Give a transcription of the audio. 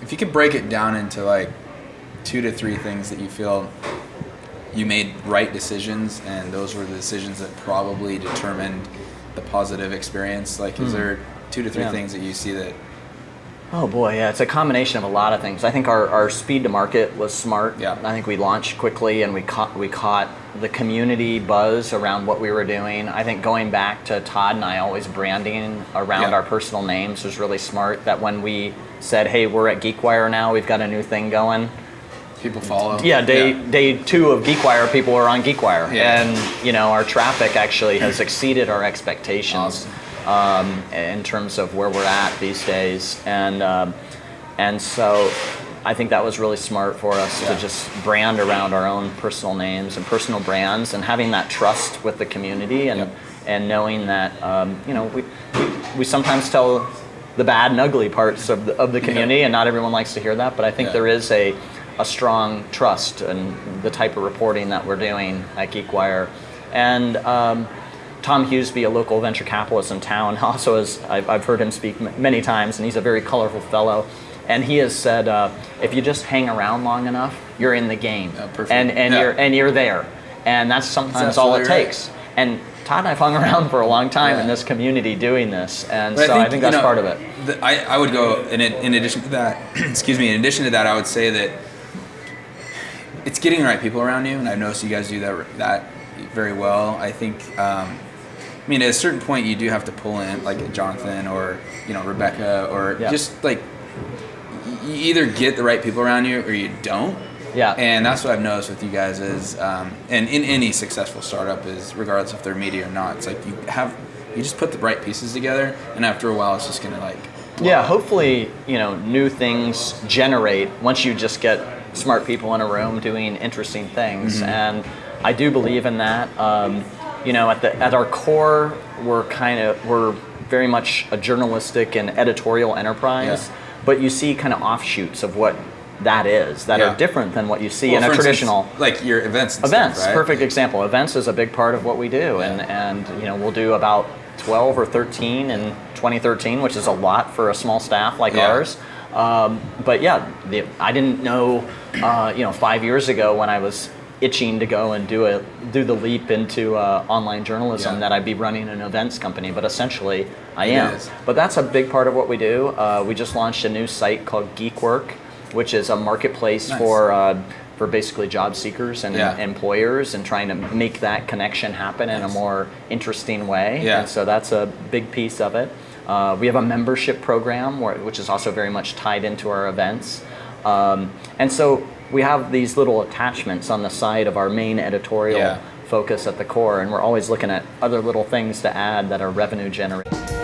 if you could break it down into like 2 to 3 things that you feel you made right decisions, and those were the decisions that probably determined the positive experience. Like, is there 2 to 3 things that you see that? Oh boy, yeah, it's a combination of a lot of things. I think our speed to market was smart. Yeah. I think we launched quickly and we caught the community buzz around what we were doing. I think going back to Todd and I always branding around our personal names was really smart. That when we said, hey, we're at GeekWire now, we've got a new thing going. People follow. Yeah, day 2 of GeekWire, people are on GeekWire. Yeah. And, you know, our traffic actually has exceeded our expectations. Awesome. In terms of where we're at these days. And so I think that was really smart for us to just brand around our own personal names and personal brands, and having that trust with the community, and knowing that, you know, we sometimes tell the bad and ugly parts of the community, and not everyone likes to hear that, but I think there is a strong trust in the type of reporting that we're doing at GeekWire. And Tom Hughesby, a local venture capitalist in town, also I've heard him speak many times, and he's a very colorful fellow. And he has said, if you just hang around long enough, you're in the game, and you're there, and that's sometimes all it takes. And Todd and I've hung around for a long time in this community doing this, and but so I think that's part of it. I would go in addition to that. Excuse me. In addition to that, I would say that it's getting the right people around you, and I've noticed you guys do that very well. I think. I mean, at a certain point, you do have to pull in like Jonathan or Rebecca, or just like you either get the right people around you or you don't. Yeah. And that's what I've noticed with you guys is, and in any successful startup is, regardless if they're media or not, it's like you just put the right pieces together, and after a while, it's just gonna like. Yeah. Hopefully, new things generate once you just get smart people in a room doing interesting things, and I do believe in that. At our core, we're very much a journalistic and editorial enterprise, but you see kind of offshoots of what that is that are different than what you see in a traditional. Instance, like your events. Events, stuff, right? Perfect example. Events is a big part of what we do, and we'll do about 12 or 13 in 2013, which is a lot for a small staff like ours. But I didn't know, 5 years ago when I was itching to go and do the leap into online journalism that I'd be running an events company, but essentially I am. But that's a big part of what we do. We just launched a new site called GeekWork, which is a marketplace for basically job seekers and employers, and trying to make that connection happen in a more interesting way. Yeah. And so that's a big piece of it. We have a membership program which is also very much tied into our events. And so we have these little attachments on the side of our main editorial focus at the core, and we're always looking at other little things to add that are revenue generating.